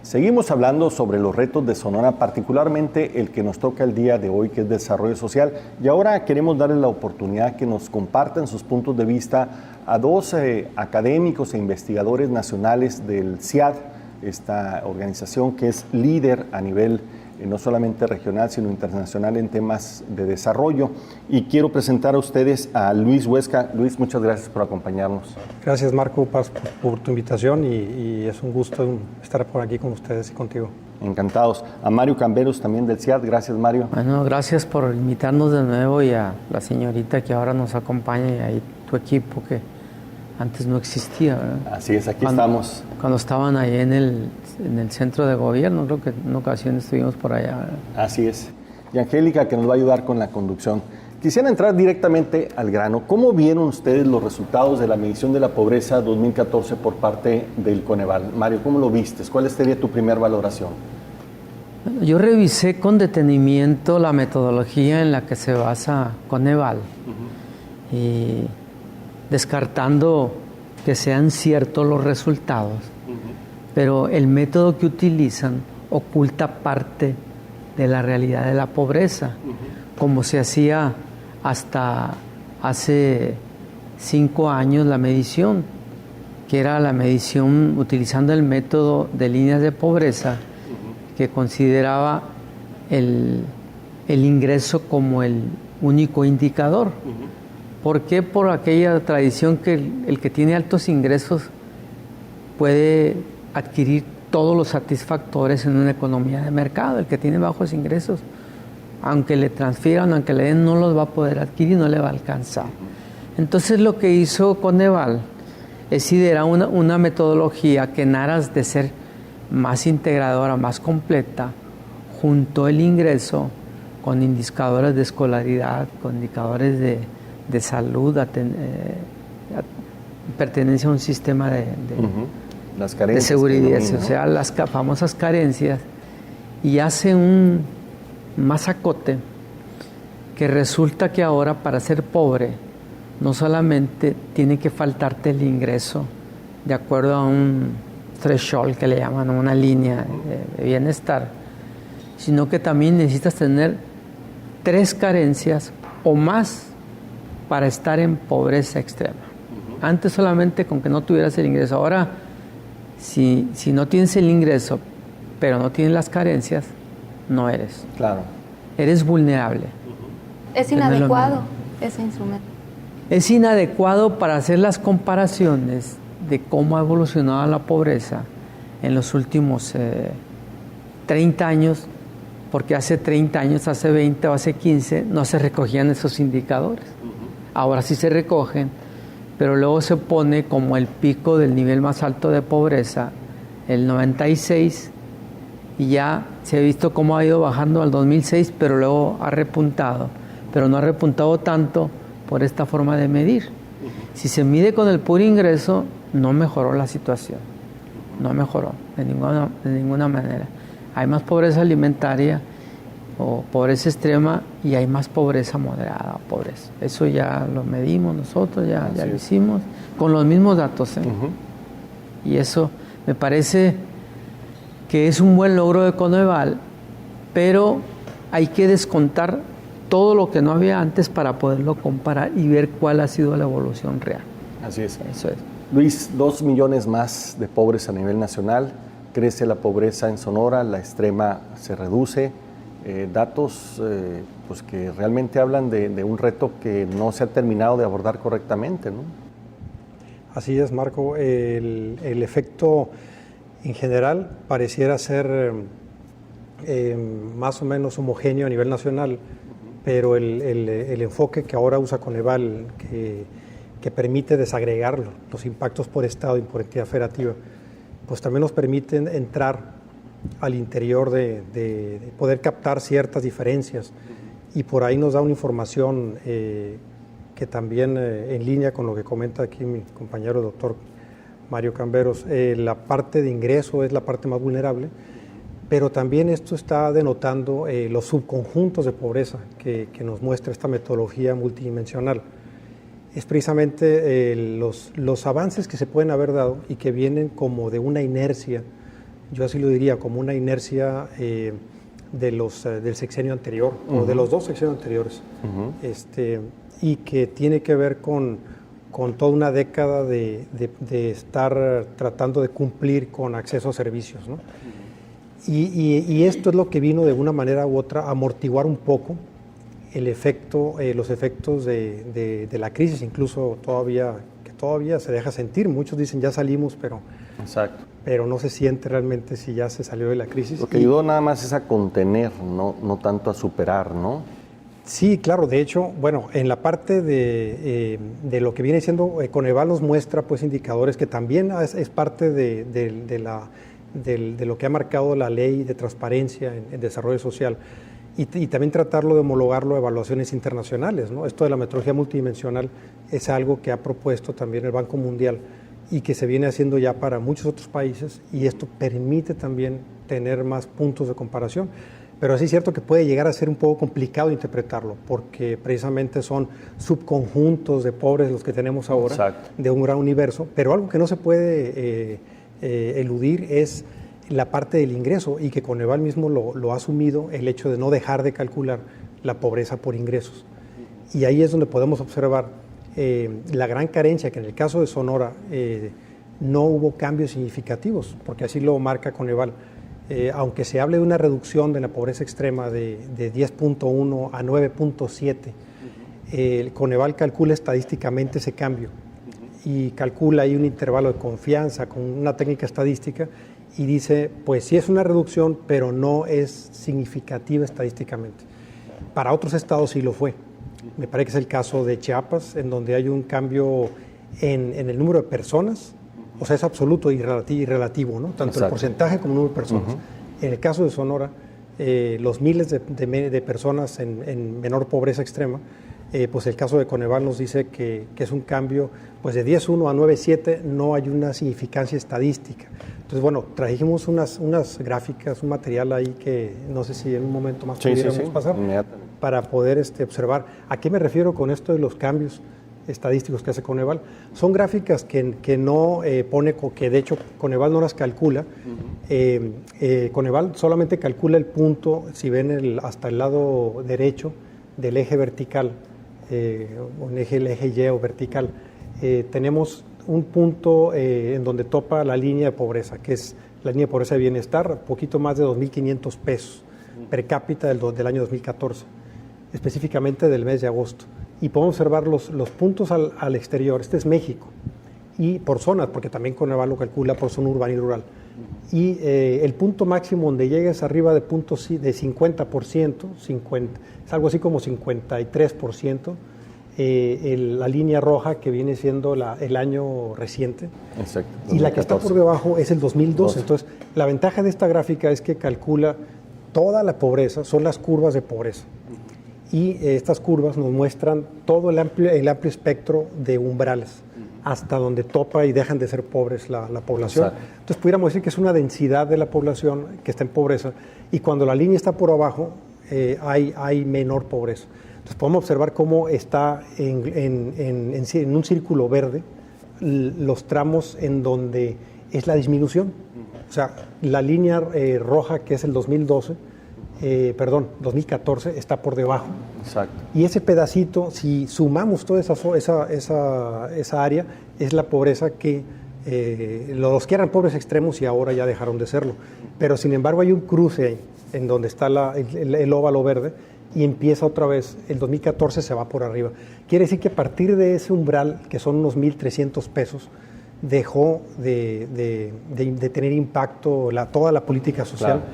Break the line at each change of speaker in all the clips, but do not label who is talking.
Seguimos hablando sobre los retos de Sonora, particularmente el que nos toca el día de hoy, que es desarrollo social. Y ahora queremos darles la oportunidad que nos compartan sus puntos de vista a dos académicos e investigadores nacionales del CIAD, esta organización que es líder a nivel no solamente regional, sino internacional en temas de desarrollo. Y quiero presentar a ustedes a Luis Huesca. Luis, muchas gracias por acompañarnos.
Gracias, Marco, por tu invitación y es un gusto estar por aquí con ustedes y contigo.
Encantados. A Mario Camberos, también del CIAD. Gracias, Mario.
Bueno, gracias por invitarnos de nuevo y a la señorita que ahora nos acompaña y ahí tu equipo que antes no existía, ¿verdad?
Así es, aquí estamos.
Cuando estaban ahí en el centro de gobierno, creo que en una ocasión estuvimos por allá, ¿verdad?
Así es. Y Angélica, que nos va a ayudar con la conducción. Quisiera entrar directamente al grano. ¿Cómo vieron ustedes los resultados de la medición de la pobreza 2014 por parte del Coneval? Mario, ¿cómo lo vistes? ¿Cuál sería tu primera valoración?
Bueno, yo revisé con detenimiento la metodología en la que se basa Coneval y descartando que sean ciertos los resultados, pero el método que utilizan oculta parte de la realidad de la pobreza, como se hacía hasta hace 5 años la medición, que era la medición utilizando el método de líneas de pobreza, que consideraba el ingreso como el único indicador. ¿Por qué? Por aquella tradición que el que tiene altos ingresos puede adquirir todos los satisfactores en una economía de mercado. El que tiene bajos ingresos, aunque le transfieran, aunque le den, no los va a poder adquirir, no le va a alcanzar. Entonces lo que hizo Coneval es idear una metodología que en aras de ser más integradora, más completa, juntó el ingreso con indicadores de escolaridad, con indicadores de salud, pertenencia a un sistema
Las carencias,
de seguridad, o sea, las famosas carencias, y hace un masacote que resulta que ahora para ser pobre no solamente tiene que faltarte el ingreso de acuerdo a un threshold que le llaman, una línea de bienestar, sino que también necesitas tener 3 carencias o más para estar en pobreza extrema. Antes solamente con que no tuvieras el ingreso. Ahora, si no tienes el ingreso, pero no tienes las carencias, no eres.
Claro.
Eres vulnerable.
Es inadecuado ese instrumento.
Es inadecuado para hacer las comparaciones de cómo ha evolucionado la pobreza en los últimos 30 años, porque hace 30 años, hace 20 o hace 15, no se recogían esos indicadores. Ahora sí se recogen, pero luego se pone como el pico del nivel más alto de pobreza, el 96, y ya se ha visto cómo ha ido bajando al 2006, pero luego ha repuntado. Pero no ha repuntado tanto por esta forma de medir. Si se mide con el puro ingreso, no mejoró la situación. No mejoró de ninguna manera. Hay más pobreza alimentaria o pobreza extrema y hay más pobreza moderada o pobreza. Eso ya lo medimos nosotros, ya lo hicimos, con los mismos datos. Y eso me parece que es un buen logro de Coneval, pero hay que descontar todo lo que no había antes para poderlo comparar y ver cuál ha sido la evolución real.
Así es.
Eso es.
Luis, 2 millones más de pobres a nivel nacional, crece la pobreza en Sonora, la extrema se reduce. Datos pues que realmente hablan de un reto que no se ha terminado de abordar correctamente, ¿no?
Así es, Marco. El efecto en general pareciera ser más o menos homogéneo a nivel nacional, pero el enfoque que ahora usa Coneval, que permite desagregar los impactos por estado y por entidad federativa, pues también nos permiten entrar al interior de poder captar ciertas diferencias, y por ahí nos da una información que también en línea con lo que comenta aquí mi compañero doctor Mario Camberos. La parte de ingreso es la parte más vulnerable, pero también esto está denotando los subconjuntos de pobreza que nos muestra esta metodología multidimensional. es precisamente los avances que se pueden haber dado y que vienen como de una inercia, yo así lo diría, como una inercia del sexenio anterior, o de los dos sexenios anteriores, y que tiene que ver con toda una década de estar tratando de cumplir con acceso a servicios, ¿no? Y esto es lo que vino de una manera u otra a amortiguar un poco los efectos de la crisis, incluso todavía se deja sentir. Muchos dicen ya salimos,
Exacto.
pero no se siente realmente si ya se salió de la crisis.
Lo que ayudó nada más es a contener, no tanto a superar, ¿no?
Sí, claro. De hecho, bueno, en la parte de lo que viene siendo Coneval nos muestra pues indicadores que también es parte de lo que ha marcado la ley de transparencia en desarrollo social. Y también tratarlo de homologarlo a evaluaciones internacionales, ¿no? Esto de la metodología multidimensional es algo que ha propuesto también el Banco Mundial y que se viene haciendo ya para muchos otros países, y esto permite también tener más puntos de comparación. Pero sí es cierto que puede llegar a ser un poco complicado interpretarlo, porque precisamente son subconjuntos de pobres los que tenemos ahora. Exacto. De un gran universo, pero algo que no se puede eludir es la parte del ingreso, y que Coneval mismo lo ha asumido, el hecho de no dejar de calcular la pobreza por ingresos. Y ahí es donde podemos observar la gran carencia, que en el caso de Sonora no hubo cambios significativos, porque así lo marca Coneval. Aunque se hable de una reducción de la pobreza extrema de 10.1 a 9.7, Coneval calcula estadísticamente ese cambio y calcula ahí un intervalo de confianza con una técnica estadística, y dice, pues sí es una reducción, pero no es significativa estadísticamente. Para otros estados sí lo fue. Me parece que es el caso de Chiapas, en donde hay un cambio en el número de personas, o sea, es absoluto y relativo, ¿no? Tanto Exacto. El porcentaje como el número de personas. En el caso de Sonora, los miles de personas en menor pobreza extrema, pues el caso de Coneval nos dice que es un cambio pues de 10.1 a 9.7, no hay una significancia estadística. Entonces, bueno, trajimos unas gráficas, un material ahí que no sé si en un momento más pudiéramos pasar para poder observar. ¿A qué me refiero con esto de los cambios estadísticos que hace Coneval? Son gráficas que no pone, que de hecho Coneval no las calcula. Coneval solamente calcula el punto, si ven hasta el lado derecho del eje vertical, el eje Y o vertical, tenemos un punto en donde topa la línea de pobreza, que es la línea de pobreza de bienestar, poquito más de 2.500 pesos per cápita del año 2014, específicamente del mes de agosto. Y podemos observar los puntos al exterior. Este es México, y por zonas, porque también Coneval lo calcula por zona urbana y rural. Y el punto máximo donde llega es arriba de puntos de 50%, es algo así como 53%, la línea roja que viene siendo el año reciente. Exacto. 2014. Y la que está por debajo es el 2012. Entonces, la ventaja de esta gráfica es que calcula toda la pobreza, son las curvas de pobreza. Y estas curvas nos muestran todo el amplio espectro de umbrales, hasta donde topa y dejan de ser pobres la población. Exacto. Entonces pudiéramos decir que es una densidad de la población que está en pobreza, y cuando la línea está por abajo hay menor pobreza. Entonces podemos observar cómo está en un círculo verde los tramos en donde es la disminución. O sea, la línea roja, que es el 2014, está por debajo. Exacto. Y ese pedacito, si sumamos toda esa área, es la pobreza que los que eran pobres extremos y ahora ya dejaron de serlo. Pero sin embargo hay un cruce ahí, en donde está el óvalo verde, y empieza otra vez, el 2014 se va por arriba. Quiere decir que a partir de ese umbral, que son unos 1.300 pesos, dejó de tener impacto toda la política social. Claro.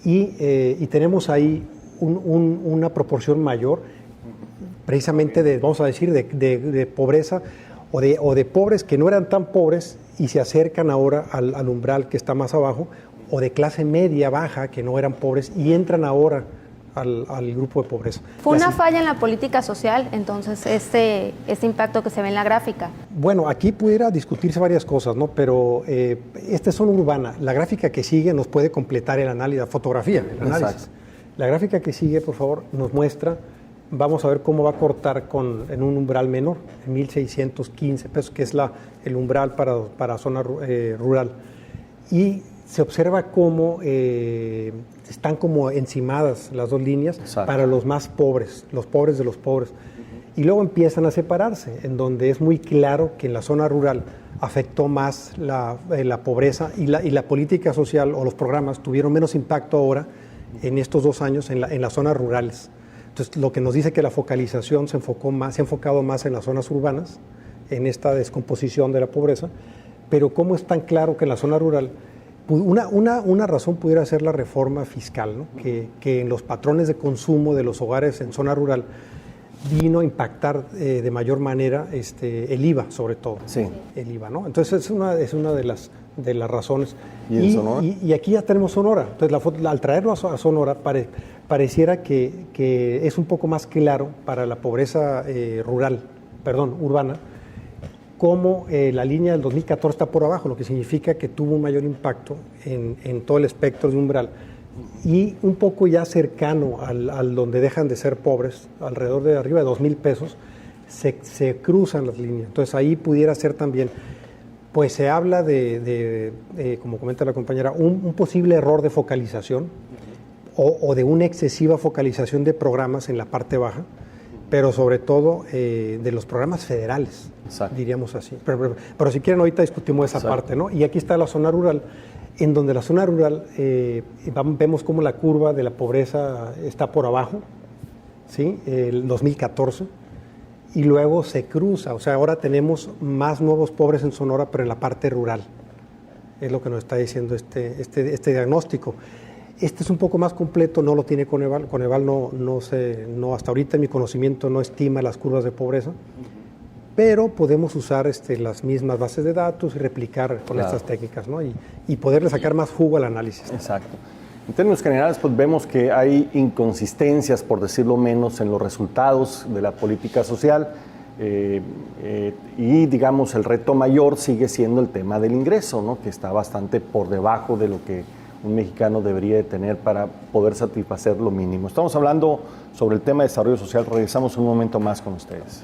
Y tenemos ahí una proporción mayor, precisamente vamos a decir, de pobreza o de pobres que no eran tan pobres y se acercan ahora al umbral que está más abajo, o de clase media baja que no eran pobres y entran ahora al grupo de pobreza.
¿Fue una falla en la política social, entonces, este impacto que se ve en la gráfica?
Bueno, aquí pudiera discutirse varias cosas, ¿no? Pero esta es zona urbana. La gráfica que sigue nos puede completar el análisis, la fotografía, el análisis. Exacto. La gráfica que sigue, por favor, nos muestra vamos a ver cómo va a cortar en un umbral menor, en 1.615 pesos, que es el umbral para zona rural. Y se observa cómo están como encimadas las dos líneas. Exacto. Para los más pobres, los pobres de los pobres. Y luego empiezan a separarse, en donde es muy claro que en la zona rural afectó más la pobreza y la política social o los programas tuvieron menos impacto ahora en estos 2 años en las zonas rurales. Entonces, lo que nos dice que la focalización se ha enfocado más en las zonas urbanas, en esta descomposición de la pobreza, pero cómo es tan claro que en la zona rural, una razón pudiera ser la reforma fiscal, ¿no? Que en los patrones de consumo de los hogares en zona rural vino a impactar de mayor manera el IVA, sobre todo.
Sí. El
IVA, ¿no? Entonces es una de las razones.
¿Y Sonora?
Y aquí ya tenemos Sonora. Entonces al traerlo a Sonora pareciera que es un poco más claro para la pobreza urbana, cómo la línea del 2014 está por abajo, lo que significa que tuvo un mayor impacto en todo el espectro de umbral. Y un poco ya cercano al donde dejan de ser pobres, alrededor de arriba de 2,000 pesos, se cruzan las líneas. Entonces ahí pudiera ser también, pues se habla de como comenta la compañera, un posible error de focalización o de una excesiva focalización de programas en la parte baja, pero sobre todo de los programas federales. Exacto. Diríamos así. Pero si quieren ahorita discutimos esa Exacto. parte, ¿no? Y aquí está la zona rural, en donde la zona rural vemos cómo la curva de la pobreza está por abajo, ¿sí? El 2014, y luego se cruza, o sea, ahora tenemos más nuevos pobres en Sonora, pero en la parte rural. Es lo que nos está diciendo este diagnóstico. Este es un poco más completo, no lo tiene Coneval. Coneval no hasta ahorita en mi conocimiento no estima las curvas de pobreza, pero podemos usar las mismas bases de datos y replicar con estas técnicas, ¿no? Y poderle sacar más jugo al análisis.
Exacto. En términos generales, pues vemos que hay inconsistencias, por decirlo menos, en los resultados de la política social y, digamos, el reto mayor sigue siendo el tema del ingreso, ¿no? Que está bastante por debajo de lo que un mexicano debería de tener para poder satisfacer lo mínimo. Estamos hablando sobre el tema de desarrollo social. Regresamos un momento más con ustedes.